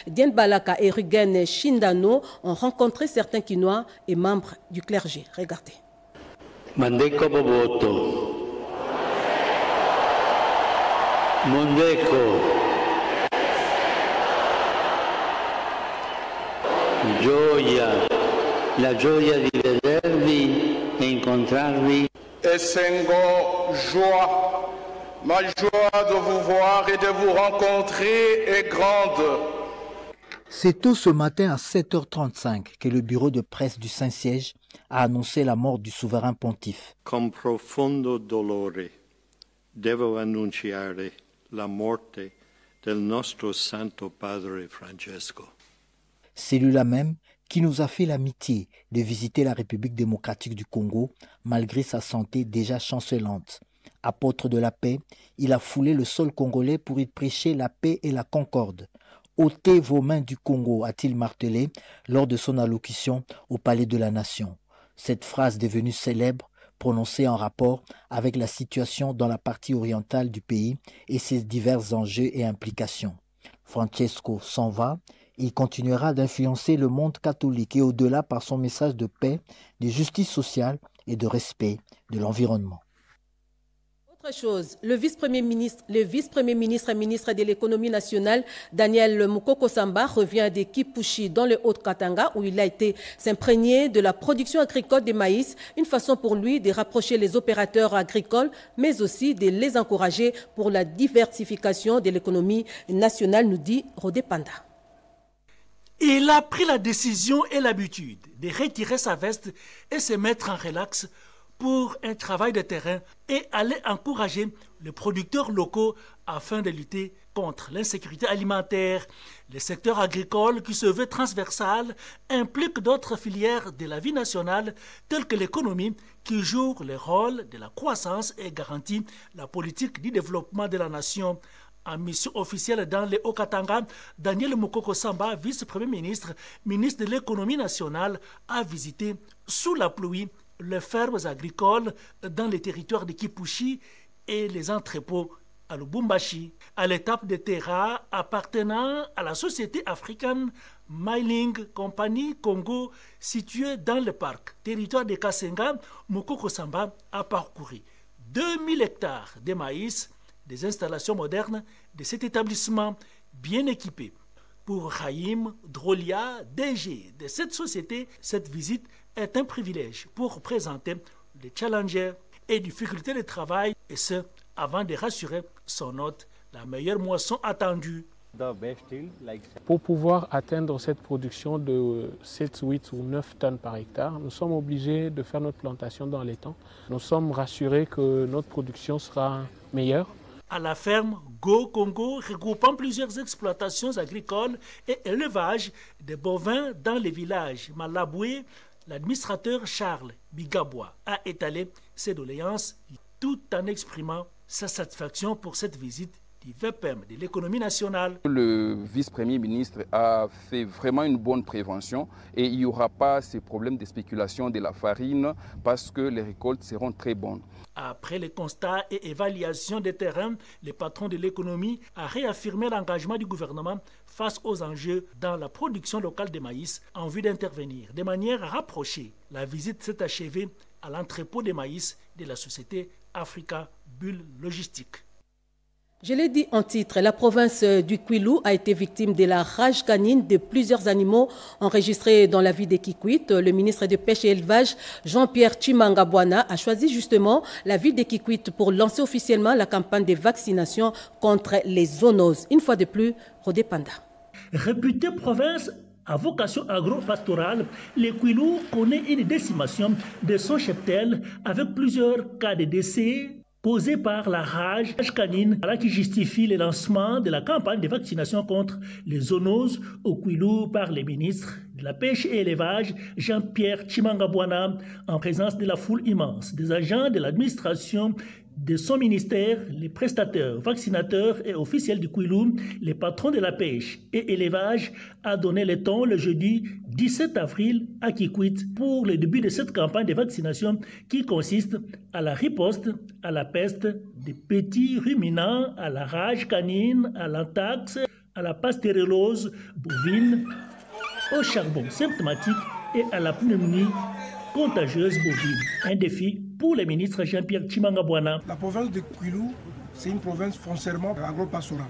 Diane Balaka et Rugen Shindano ont rencontré certains Quinois et membres du clergé. Regardez. Mandeko Boboto. Mondeko. Gioia. La gioia di vedervi e incontrarvi. Essengo, joie. Ma joie de vous voir et de vous rencontrer est grande. C'est tôt ce matin à 7h35 que le bureau de presse du Saint-Siège a annoncé la mort du souverain pontife. Con profondo dolore devo annunciare la morte del nostro Santo Padre Francesco. Celui-là même qui nous a fait l'amitié de visiter la République démocratique du Congo malgré sa santé déjà chancelante. Apôtre de la paix, il a foulé le sol congolais pour y prêcher la paix et la concorde. Ôtez vos mains du Congo, a-t-il martelé lors de son allocution au Palais de la Nation. Cette phrase devenue célèbre, prononcée en rapport avec la situation dans la partie orientale du pays et ses divers enjeux et implications. Francesco s'en va, il continuera d'influencer le monde catholique et au-delà par son message de paix, de justice sociale et de respect de l'environnement. Autre chose, le vice-premier ministre et ministre de l'économie nationale, Daniel Mukoko Samba, revient de Kipushi dans le Haut-Katanga où il a été s'imprégner de la production agricole des maïs, une façon pour lui de rapprocher les opérateurs agricoles, mais aussi de les encourager pour la diversification de l'économie nationale, nous dit Rodé Panda. Il a pris la décision et l'habitude de retirer sa veste et se mettre en relax pour un travail de terrain et aller encourager les producteurs locaux afin de lutter contre l'insécurité alimentaire. Le secteur agricole, qui se veut transversal, implique d'autres filières de la vie nationale, telles que l'économie, qui joue le rôle de la croissance et garantit la politique du développement de la nation. En mission officielle dans le Haut-Katanga, Daniel Mukoko Samba, vice-premier ministre, ministre de l'économie nationale, a visité sous la pluie les fermes agricoles dans les territoires de Kipushi et les entrepôts à Lubumbashi. À l'étape de terrain appartenant à la société africaine Mining Company Congo, située dans le parc territoire de Kasenga, Mukoko Samba a parcouru 2000 hectares de maïs, des installations modernes de cet établissement bien équipé. Pour Haïm Drolia, DG de cette société, cette visite est un privilège pour présenter les challenges et difficultés de travail, et ce, avant de rassurer son hôte, la meilleure moisson attendue. Pour pouvoir atteindre cette production de 7, 8 ou 9 tonnes par hectare, nous sommes obligés de faire notre plantation dans les temps. Nous sommes rassurés que notre production sera meilleure. À la ferme Go Congo, regroupant plusieurs exploitations agricoles et élevage de bovins dans les villages Malaboué, l'administrateur Charles Bigabois a étalé ses doléances tout en exprimant sa satisfaction pour cette visite du VPM de l'économie nationale. Le vice-premier ministre a fait vraiment une bonne prévention et il n'y aura pas ces problèmes de spéculation de la farine parce que les récoltes seront très bonnes. Après les constats et évaluations des terrains, le patron de l'économie a réaffirmé l'engagement du gouvernement face aux enjeux dans la production locale de maïs en vue d'intervenir de manière rapprochée. La visite s'est achevée à l'entrepôt de maïs de la société Africa Bull Logistique. Je l'ai dit en titre, la province du Kwilu a été victime de la rage canine de plusieurs animaux enregistrés dans la ville de Kikwit. Le ministre de Pêche et Élevage, Jean-Pierre Chimanga-Bwana, a choisi justement la ville de Kikwit pour lancer officiellement la campagne de vaccination contre les zoonoses. Une fois de plus, Rodé Panda. Réputée province à vocation agro-pastorale, le Kwilu connaît une décimation de son cheptel avec plusieurs cas de décès causée par la rage canine qui justifie le lancement de la campagne de vaccination contre les zoonoses au Kwilu par le ministre de la Pêche et Élevage, Jean-Pierre Chimanga-Bwana, en présence de la foule immense des agents de l'administration de son ministère, les prestataires, vaccinateurs et officiels du Kwilu, les patrons de la pêche et élevage, a donné le ton le jeudi 17 avril à Kikwit pour le début de cette campagne de vaccination qui consiste à la riposte à la peste des petits ruminants, à la rage canine, à l'anthrax, à la pastérellose bovine, au charbon symptomatique et à la pneumonie contagieuse bovine. Un défi pour le ministre Jean-Pierre Tshimanga Bwana. La province de Kwilu, c'est une province foncièrement agro-pastorale.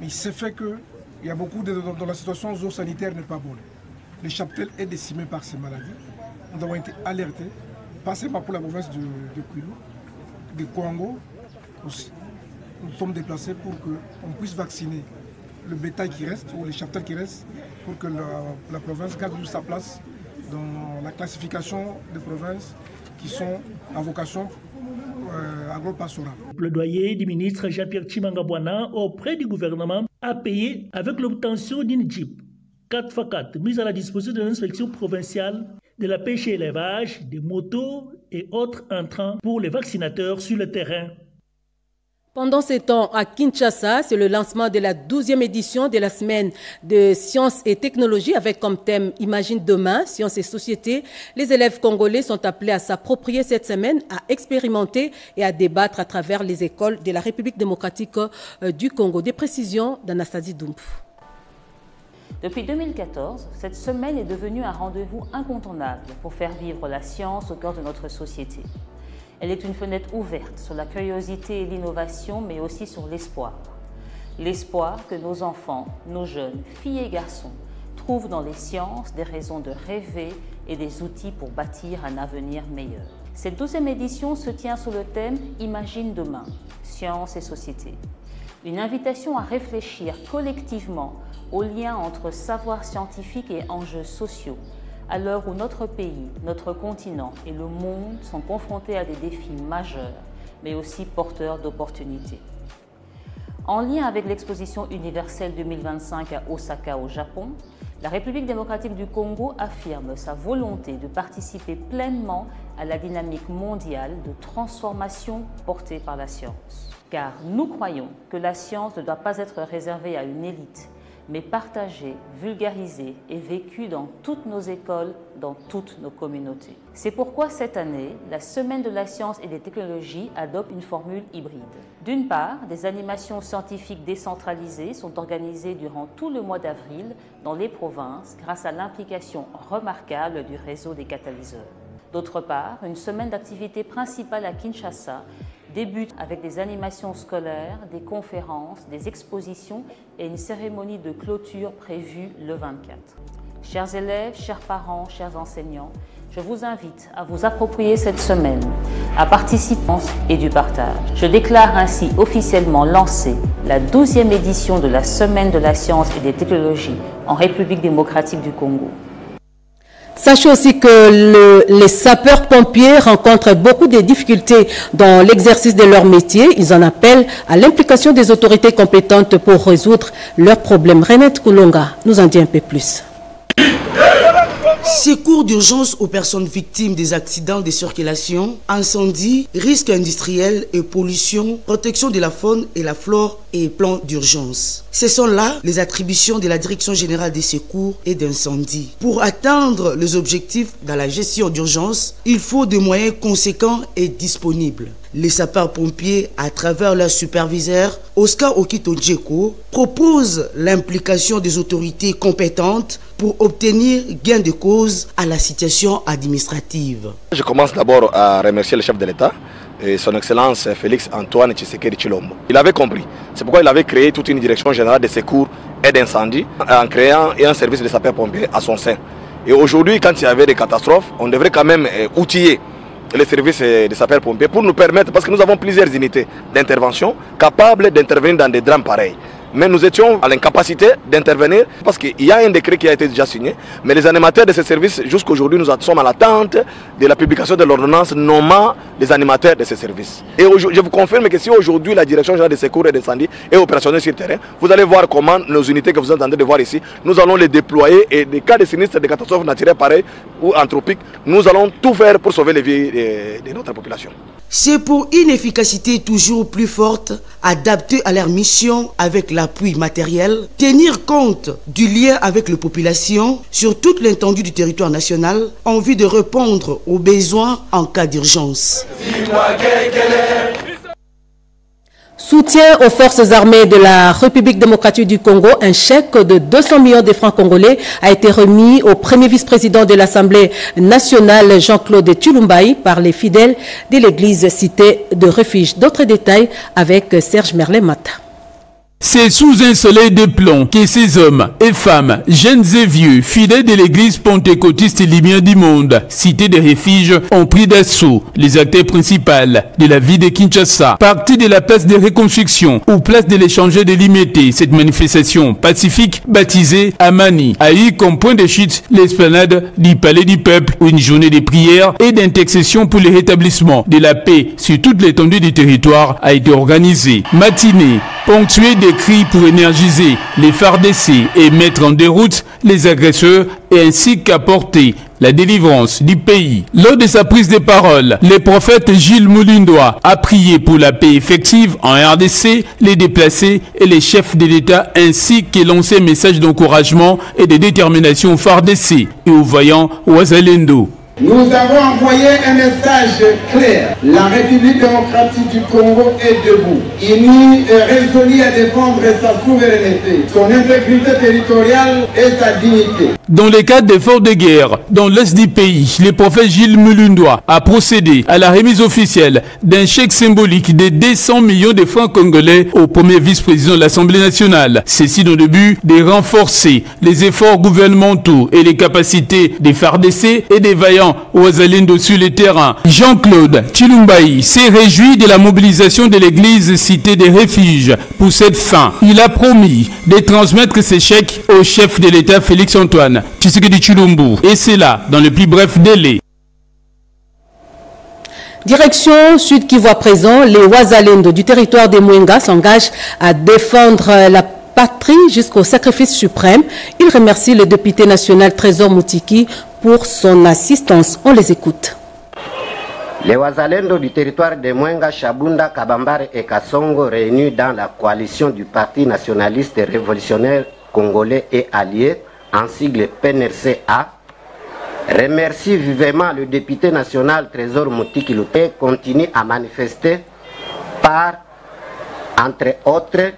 Mais il s'est fait qu'il y a beaucoup dans la situation zoosanitaire n'est pas bonne. Le cheptel est décimé par ces maladies. Nous avons été alertés, pas seulement pour la province de Kwilu, de Congo aussi. Nous sommes déplacés pour qu'on puisse vacciner le bétail qui reste ou les cheptels qui restent pour que la province garde sa place dans la classification des provinces qui sont à vocation agro-pastorale. Le plaidoyer du ministre Jean-Pierre Tshimanga Bwana auprès du gouvernement a payé avec l'obtention d'une Jeep 4x4 mise à la disposition de l'inspection provinciale de la pêche et élevage, des motos et autres intrants pour les vaccinateurs sur le terrain. Pendant ce temps, à Kinshasa, c'est le lancement de la 12e édition de la semaine de sciences et technologies avec comme thème « Imagine demain, sciences et société ». Les élèves congolais sont appelés à s'approprier cette semaine, à expérimenter et à débattre à travers les écoles de la République démocratique du Congo. Des précisions d'Anastasie Doump. Depuis 2014, cette semaine est devenue un rendez-vous incontournable pour faire vivre la science au cœur de notre société. Elle est une fenêtre ouverte sur la curiosité et l'innovation, mais aussi sur l'espoir. L'espoir que nos enfants, nos jeunes, filles et garçons, trouvent dans les sciences des raisons de rêver et des outils pour bâtir un avenir meilleur. Cette 12e édition se tient sous le thème « Imagine demain, science et société ». Une invitation à réfléchir collectivement au lien entre savoir scientifique et enjeux sociaux, à l'heure où notre pays, notre continent et le monde sont confrontés à des défis majeurs, mais aussi porteurs d'opportunités. En lien avec l'exposition universelle 2025 à Osaka au Japon, la République démocratique du Congo affirme sa volonté de participer pleinement à la dynamique mondiale de transformation portée par la science. Car nous croyons que la science ne doit pas être réservée à une élite, mais partagée, vulgarisée et vécue dans toutes nos écoles, dans toutes nos communautés. C'est pourquoi cette année, la Semaine de la science et des technologies adopte une formule hybride. D'une part, des animations scientifiques décentralisées sont organisées durant tout le mois d'avril dans les provinces grâce à l'implication remarquable du réseau des catalyseurs. D'autre part, une semaine d'activité principale à Kinshasa débute avec des animations scolaires, des conférences, des expositions et une cérémonie de clôture prévue le 24. Chers élèves, chers parents, chers enseignants, je vous invite à vous approprier cette semaine, à participer et du partage. Je déclare ainsi officiellement lancée la 12e édition de la Semaine de la science et des technologies en République démocratique du Congo. Sachez aussi que les sapeurs-pompiers rencontrent beaucoup de difficultés dans l'exercice de leur métier. Ils en appellent à l'implication des autorités compétentes pour résoudre leurs problèmes. Renette Koulonga nous en dit un peu plus. Secours d'urgence aux personnes victimes des accidents de circulation, incendies, risques industriels et pollution, protection de la faune et la flore et plan d'urgence. Ce sont là les attributions de la Direction générale des secours et d'incendie. Pour atteindre les objectifs dans la gestion d'urgence, il faut des moyens conséquents et disponibles. Les sapeurs-pompiers, à travers leur superviseur, Oscar Okito-Djeko, proposent l'implication des autorités compétentes pour obtenir gain de cause à la situation administrative. Je commence d'abord à remercier le chef de l'État et son Excellence Félix Antoine Tshisekedi Tshilombo. Il avait compris. C'est pourquoi il avait créé toute une direction générale de secours et d'incendie en créant un service de sapeurs-pompiers à son sein. Et aujourd'hui, quand il y avait des catastrophes, on devrait quand même outiller les services de sapeurs-pompiers pour nous permettre, parce que nous avons plusieurs unités d'intervention capables d'intervenir dans des drames pareils. Mais nous étions à l'incapacité d'intervenir parce qu'il y a un décret qui a été déjà signé. Mais les animateurs de ces services, jusqu'à aujourd'hui, nous sommes à l'attente de la publication de l'ordonnance nommant les animateurs de ces services. Et je vous confirme que si aujourd'hui la Direction générale des secours et d'incendie est opérationnelle sur le terrain, vous allez voir comment nos unités que vous entendez de voir ici, nous allons les déployer et des cas de sinistres, de catastrophes naturelles pareilles ou anthropiques, nous allons tout faire pour sauver les vies de notre population. C'est pour une efficacité toujours plus forte, adaptée à leur mission avec l'appui matériel, tenir compte du lien avec les populations sur toute l'étendue du territoire national en vue de répondre aux besoins en cas d'urgence. Soutien aux forces armées de la République démocratique du Congo, un chèque de 200 millions de francs congolais a été remis au premier vice-président de l'Assemblée nationale, Jean-Claude Tshilombayi, par les fidèles de l'église cité de refuge. D'autres détails avec Serge Merlet-Mata. C'est sous un soleil de plomb que ces hommes et femmes, jeunes et vieux, fidèles de l'église pentecôtiste lumière du monde, cité des refuges, ont pris d'assaut les acteurs principaux de la vie de Kinshasa. Partie de la place de reconstruction ou place de l'échanger de limiter cette manifestation pacifique baptisée Amani a eu comme point de chute l'esplanade du palais du peuple où une journée de prière et d'intercession pour le rétablissement de la paix sur toute l'étendue du territoire a été organisée. Matinée ponctuée de cris pour énergiser les FARDC et mettre en déroute les agresseurs et ainsi qu'apporter la délivrance du pays. Lors de sa prise de parole, le prophète Gilles Moulindois a prié pour la paix effective en RDC, les déplacés et les chefs de l'État ainsi que lancé un message d'encouragement et de détermination aux FARDC et aux voyants Wazalendo. Nous avons envoyé un message clair. La République démocratique du Congo est debout, unie et résolue à défendre sa souveraineté, son intégrité territoriale et sa dignité. Dans le cadre d'efforts de guerre dans l'est du pays, le prophète Gilles Moulindois a procédé à la remise officielle d'un chèque symbolique de 200 millions de francs congolais au premier vice-président de l'Assemblée nationale. Ceci dans le but de renforcer les efforts gouvernementaux et les capacités des FARDC et des vaillants Wazalendo sur le terrain. Jean-Claude Tshilombayi s'est réjoui de la mobilisation de l'église cité des refuges pour cette fin. Il a promis de transmettre ces chèques au chef de l'État Félix Antoine Tshisekedi Tshilombo. Et c'est là, dans le plus bref délai. Direction Sud Kivu à présent, les Wazalendo du territoire des Mwenga s'engagent à défendre la patrie jusqu'au sacrifice suprême. Il remercie le député national Trésor Moutiki pour son assistance. On les écoute. Les Wazalendo du territoire de Mwenga, Chabunda, Kabambare et Kassongo, réunis dans la coalition du Parti nationaliste révolutionnaire congolais et allié, en sigle PNRCA, remercie vivement le député national Trésor Moutiki et continue à manifester par, entre autres,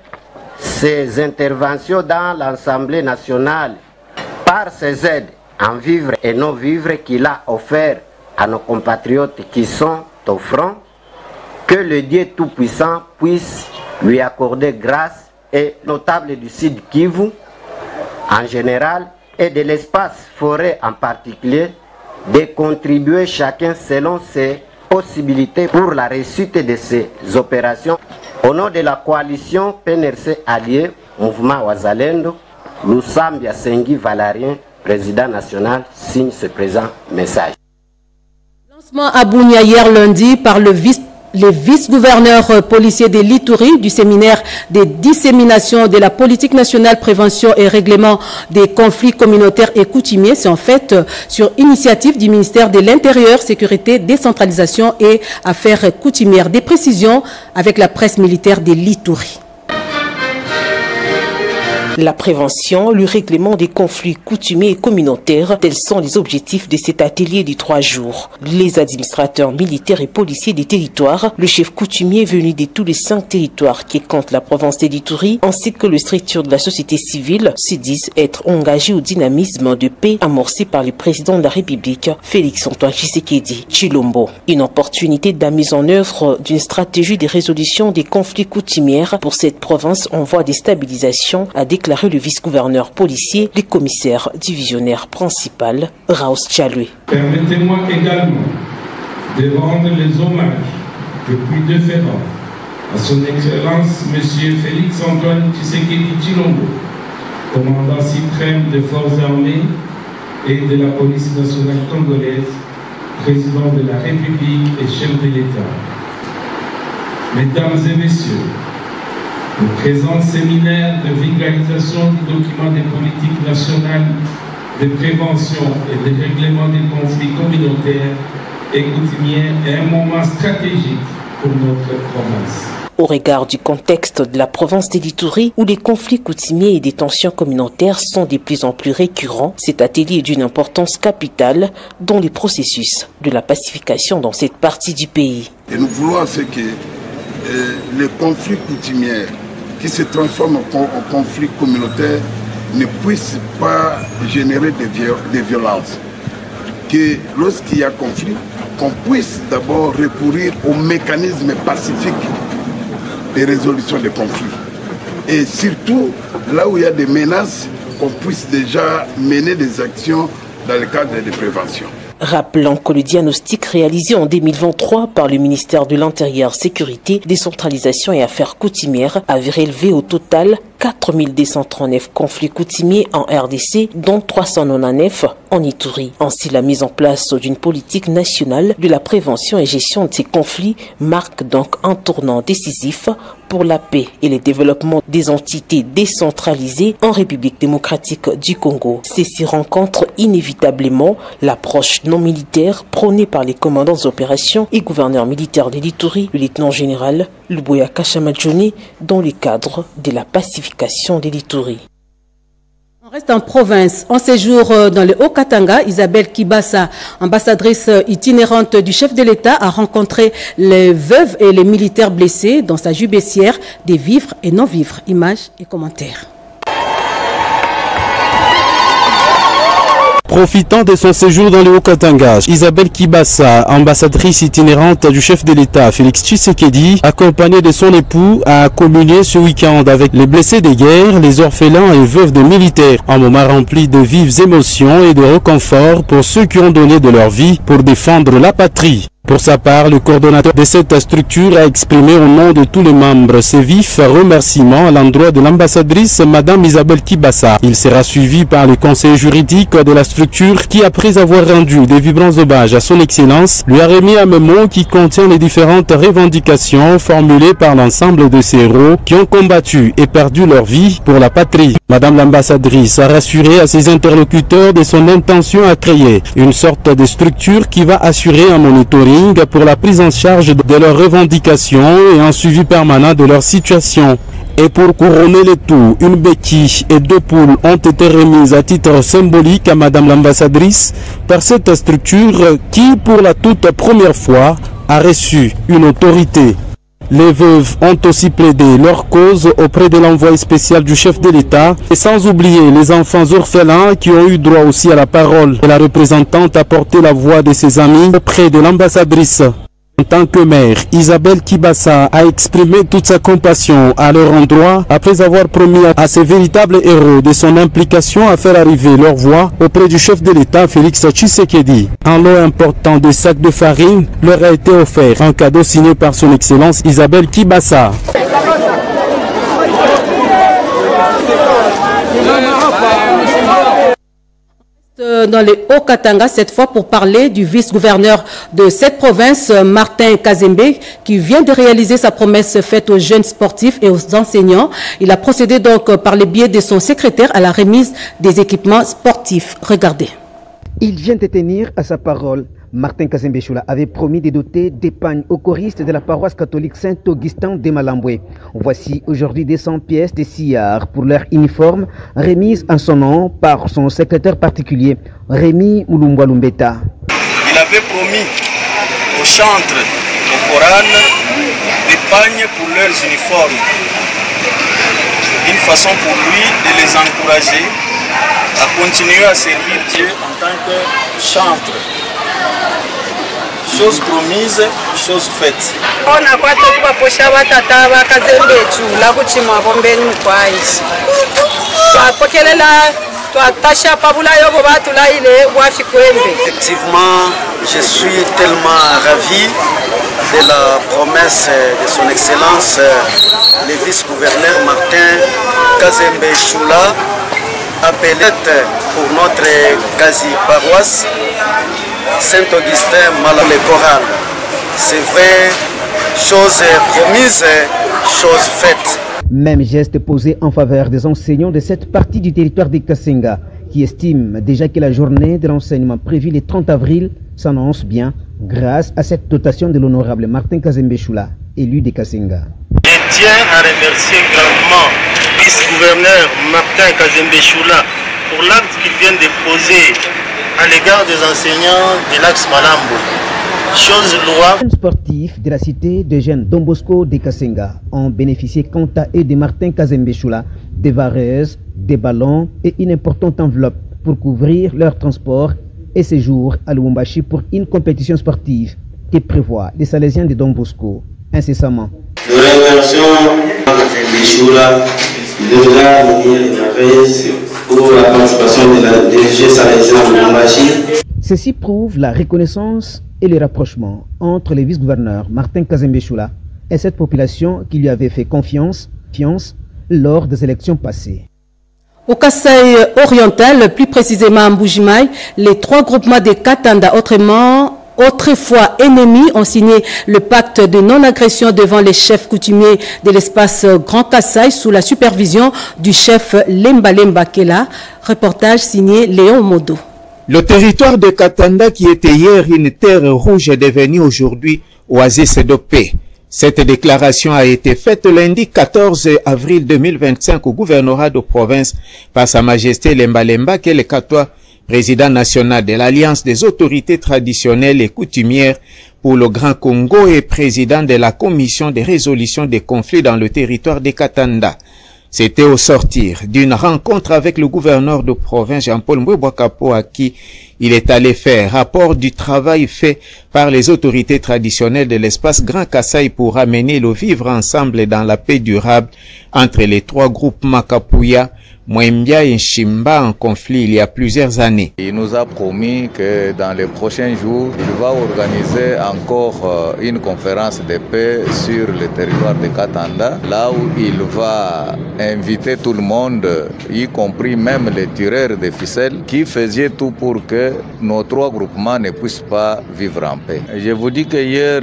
ses interventions dans l'Assemblée nationale, par ses aides en vivre et non vivre qu'il a offert à nos compatriotes qui sont au front, que le Dieu Tout-Puissant puisse lui accorder grâce et notables du Sud Kivu en général et de l'espace forêt en particulier, de contribuer chacun selon ses possibilités pour la réussite de ces opérations. Au nom de la coalition PNRC allié, Mouvement Wazalendo, Lusambia Sengi Valarien, président national, signe ce présent message. Lancement à Bunia hier lundi par le vice-gouverneur policier de l'Ituri du séminaire de dissémination de la politique nationale prévention et règlement des conflits communautaires et coutumiers. C'est en fait sur initiative du ministère de l'Intérieur, Sécurité, Décentralisation et Affaires coutumières. Des précisions avec la presse militaire de l'Ituri. La prévention, le règlement des conflits coutumiers et communautaires, tels sont les objectifs de cet atelier de 3 jours. Les administrateurs militaires et policiers des territoires, le chef coutumier venu de tous les 5 territoires qui comptent la province de l'Ituri, ainsi que les structures de la société civile, se disent être engagés au dynamisme de paix amorcé par le président de la République, Félix Antoine Tshisekedi Tshilombo. Une opportunité de la mise en œuvre d'une stratégie de résolution des conflits coutumières pour cette province en voie de stabilisation, a déclaré le vice-gouverneur policier, le commissaire divisionnaire principal, Raus Tchalui. Permettez-moi également de rendre les hommages les plus déférents à son Excellence M. Félix Antoine Tshisekedi Tshilombo, commandant suprême des forces armées et de la police nationale congolaise, président de la République et chef de l'État. Mesdames et messieurs, le présent séminaire de vulgarisation du document des politiques nationales de prévention et de règlement des conflits communautaires et coutumiers est un moment stratégique pour notre province. Au regard du contexte de la province de l'Ituri, où les conflits coutumiers et des tensions communautaires sont de plus en plus récurrents, cet atelier est d'une importance capitale dans le processus de la pacification dans cette partie du pays. Et nous voulons ce que les conflits coutumiers qui se transforment en conflits communautaires ne puissent pas générer des violences. Que lorsqu'il y a conflit, qu'on puisse d'abord recourir aux mécanismes pacifiques de résolution des conflits. Et surtout, là où il y a des menaces, qu'on puisse déjà mener des actions dans le cadre de prévention. Rappelons que le diagnostic réalisé en 2023 par le ministère de l'Intérieur, Sécurité, Décentralisation et Affaires coutumières avait relevé au total 4239 conflits coutumiers en RDC, dont 399 en Ituri. Ainsi, la mise en place d'une politique nationale de la prévention et gestion de ces conflits marque donc un tournant décisif pour la paix et le développement des entités décentralisées en République démocratique du Congo. Ceci rencontre inévitablement l'approche non militaire prônée par les commandants d'opérations et gouverneurs militaires de l'Ituri, le lieutenant-général Luboya Kashamadjoni, dans le cadre de la pacification de l'Ituri. On reste en province. En séjour dans le Haut-Katanga, Isabelle Kibasa, ambassadrice itinérante du chef de l'État, a rencontré les veuves et les militaires blessés dans sa jubessière des vivres et non-vivres. Images et commentaires. Profitant de son séjour dans le Haut-Katanga, Isabelle Kibasa, ambassadrice itinérante du chef de l'État, Félix Tshisekedi, accompagnée de son époux, a communié ce week-end avec les blessés des guerres, les orphelins et veuves de militaires. Un moment rempli de vives émotions et de réconfort pour ceux qui ont donné de leur vie pour défendre la patrie. Pour sa part, le coordonnateur de cette structure a exprimé au nom de tous les membres ses vifs remerciements à l'endroit de l'ambassadrice Madame Isabelle Kibasa. Il sera suivi par le conseil juridique de la structure qui, après avoir rendu des vibrants hommages à son excellence, lui a remis un mémo qui contient les différentes revendications formulées par l'ensemble de ces héros qui ont combattu et perdu leur vie pour la patrie. Madame l'ambassadrice a rassuré à ses interlocuteurs de son intention à créer une sorte de structure qui va assurer un monitoring pour la prise en charge de leurs revendications et un suivi permanent de leur situation. Et pour couronner le tout, une béquille et 2 poules ont été remises à titre symbolique à Madame l'ambassadrice par cette structure qui, pour la toute première fois, a reçu une autorité. Les veuves ont aussi plaidé leur cause auprès de l'envoyé spécial du chef de l'État et sans oublier les enfants orphelins qui ont eu droit aussi à la parole. Et la représentante a porté la voix de ses amis auprès de l'ambassadrice. En tant que mère, Isabelle Kibasa a exprimé toute sa compassion à leur endroit après avoir promis à ces véritables héros de son implication à faire arriver leur voix auprès du chef de l'État Félix Tshisekedi. Un lot important de sacs de farine leur a été offert, un cadeau signé par son excellence Isabelle Kibasa. Dans les Hauts-Katanga, cette fois pour parler du vice-gouverneur de cette province, Martin Kazembe, qui vient de réaliser sa promesse faite aux jeunes sportifs et aux enseignants. Il a procédé donc par le biais de son secrétaire à la remise des équipements sportifs. Regardez. Il vient de tenir à sa parole. Martin Kazembe Choula avait promis de doter d'épargne aux choristes de la paroisse catholique Saint-Augustin de Malamboué. Voici aujourd'hui 200 pièces de sillard pour leur uniforme, remise en son nom par son secrétaire particulier, Rémi Moulumba Lumbeta. Il avait promis aux chantres, au choral, d'épargne pour leurs uniformes. Une façon pour lui de les encourager à continuer à servir Dieu en tant que chantre. Chose promise, chose faite. Ona kwa to kubaposha batata bakazembe chula kuchimwa bombeni mkwaishi. Twapokelela twatasha pabula yobo batula ile wafi kwembe. Effectivement, je suis tellement ravi de la promesse de son excellence le vice-gouverneur Martin Kazembe Choula, appelé pour notre quasi-paroisse Saint-Augustin Malamboué Choral. C'est vrai, chose promise, chose faite. Même geste posé en faveur des enseignants de cette partie du territoire de Kasenga, qui estiment déjà que la journée de l'enseignement prévue le 30 avril s'annonce bien grâce à cette dotation de l'honorable Martin Kazembe Choula, élu de Kasenga. Je tiens à remercier grandement le vice-gouverneur Martin Kazembe Choula pour l'acte qu'il vient de poser à l'égard des enseignants de l'axe Malamboué. chose louable. Les sportifs de la cité de jeunes Don Bosco de Kasenga ont bénéficié quant à eux de Martin Kazembeshula, des vareuses, des ballons et une importante enveloppe pour couvrir leur transport et séjour à Lubumbashi pour une compétition sportive qui prévoit les Salésiens de Don Bosco incessamment. Nous remercions Kazembeshula de venir pour la participation de la DG Salésiens de Lubumbashi. Ceci prouve la reconnaissance et le rapprochement entre le vice-gouverneur Martin Kazembeshula et cette population qui lui avait fait confiance lors des élections passées. Au Kasaï oriental, plus précisément à Mbujimaï, les 3 groupements de Katanda, autrefois ennemis, ont signé le pacte de non-agression devant les chefs coutumiers de l'espace Grand Kasaï sous la supervision du chef Lemba Lemba Kela. Reportage signé Léon Modo. Le territoire de Katanda, qui était hier une terre rouge, est devenu aujourd'hui oasis de paix. Cette déclaration a été faite lundi 14 avril 2025 au gouvernorat de province par Sa Majesté Lemba Lemba Kele-Katwa, président national de l'Alliance des autorités traditionnelles et coutumières pour le Grand Congo et président de la commission de résolution des conflits dans le territoire de Katanda. C'était au sortir d'une rencontre avec le gouverneur de province Jean-Paul Mbouakapo à qui il est allé faire rapport du travail fait par les autorités traditionnelles de l'espace Grand Kasaï pour amener le vivre ensemble dans la paix durable entre les 3 groupes Makapuya, Mwembia et Shimba en conflit il y a plusieurs années. Il nous a promis que dans les prochains jours, il va organiser encore une conférence de paix sur le territoire de Katanda, là où il va inviter tout le monde, y compris même les tireurs de ficelles, qui faisaient tout pour que nos 3 groupements ne puissent pas vivre en paix. Je vous dis que hier,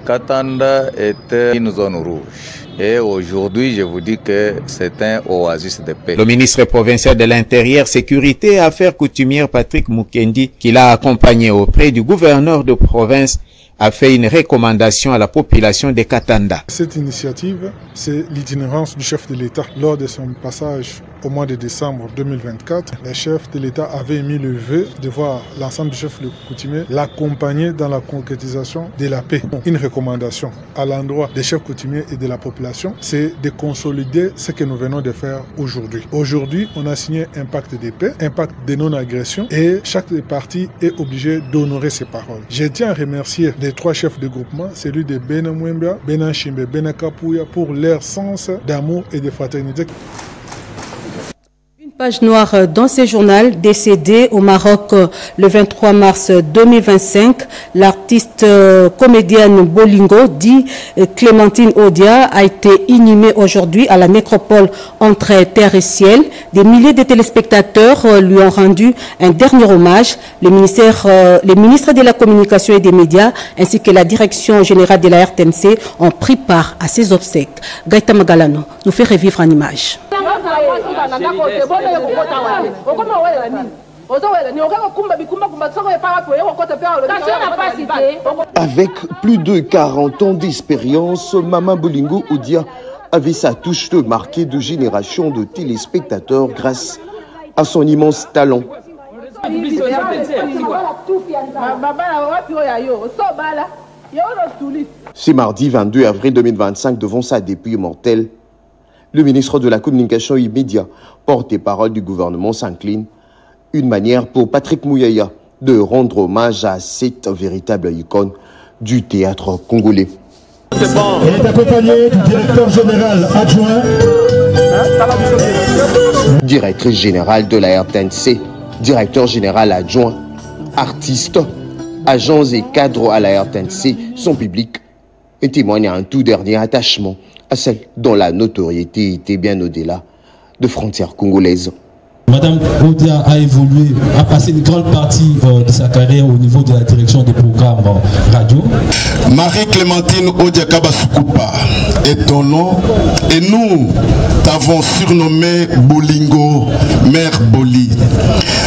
Katanda était une zone rouge. Et aujourd'hui, je vous dis que c'est un oasis de paix. Le ministre provincial de l'Intérieur, Sécurité et Affaires coutumières, Patrick Mukendi, qui l'a accompagné auprès du gouverneur de province, a fait une recommandation à la population de Katanda. Cette initiative, c'est l'itinérance du chef de l'État. Lors de son passage au mois de décembre 2024, les chefs de l'État avaient émis le vœu de voir l'ensemble du chef coutumier l'accompagner dans la concrétisation de la paix. Une recommandation à l'endroit des chefs coutumiers et de la population, c'est de consolider ce que nous venons de faire aujourd'hui. Aujourd'hui, on a signé un pacte de paix, un pacte de non-agression et chaque partie est obligée d'honorer ses paroles. Je tiens à remercier les 3 chefs de groupement, celui de Bena Mwembia, Bena Shimbe, Bena Kapuya, pour leur sens d'amour et de fraternité. Page noire dans ce journal, décédé au Maroc le 23 mars 2025, l'artiste comédienne Bolingo, dit Clémentine Odia, a été inhumée aujourd'hui à la nécropole entre terre et ciel. Des milliers de téléspectateurs lui ont rendu un dernier hommage. Les ministres de la Communication et des Médias ainsi que la Direction générale de la RTNC ont pris part à ces obsèques. Gaïta Magalano nous fait revivre en image. Avec plus de 40 ans d'expérience, Maman Bolingo Odia avait sa touche marquée de génération de téléspectateurs grâce à son immense talent. Ce mardi 22 avril 2025, devant sa dépouille mortelle, le ministre de la Communication et Médias, porte-parole du gouvernement, s'incline. Une manière pour Patrick Mouyaya de rendre hommage à cette véritable icône du théâtre congolais. Il est accompagné du directeur général adjoint. Directrice générale de la RTNC, directeur général adjoint, artistes, agents et cadres à la RTNC, son public, et témoigne un tout dernier attachement à celle dont la notoriété était bien au-delà de frontières congolaises. Madame Odia a évolué, a passé une grande partie de sa carrière au niveau de la direction des programmes radio. Marie-Clémentine Odia Kabasukupa est ton nom et nous t'avons surnommé Bolingo, Mère Boli.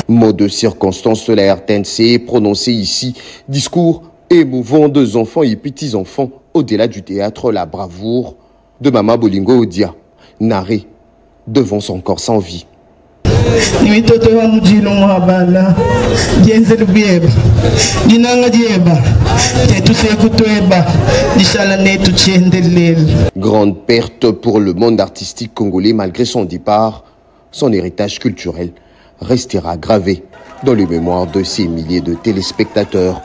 Mot de circonstance de la RTNC prononcé ici, discours émouvant des enfants et petits-enfants au-delà du théâtre, la bravoure de Maman Bolingo Odia, narrée devant son corps sans vie. ni mitoto wa mjino mwabana jenzelu bieba dinanga dieba tetu sekutweba nishala netu chiendelele. Grande perte pour le monde artistique congolais. Malgré son départ, son héritage culturel restera gravé dans les mémoires de ces milliers de téléspectateurs.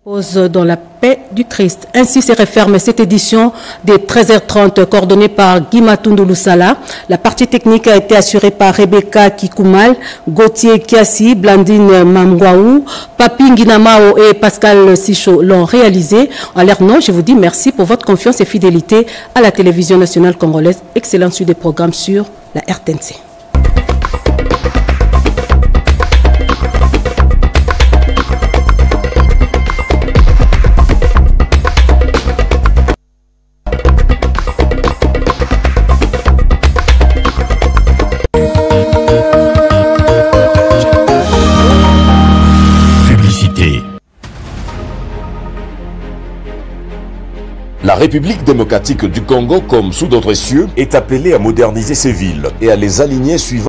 Repose dans la paix du Christ. Ainsi se referme cette édition des 13h30 coordonnée par Guy Matundu Lusala. La partie technique a été assurée par Rebecca Kikumal, Gauthier Kiasi, Blandine Mamgwaou, Papi Nginamao et Pascal Sicho l'ont réalisé. En leur nom, je vous dis merci pour votre confiance et fidélité à la télévision nationale congolaise. Excellente suite des programmes sur la RTNC. La République démocratique du Congo, comme sous d'autres cieux, est appelée à moderniser ses villes et à les aligner suivant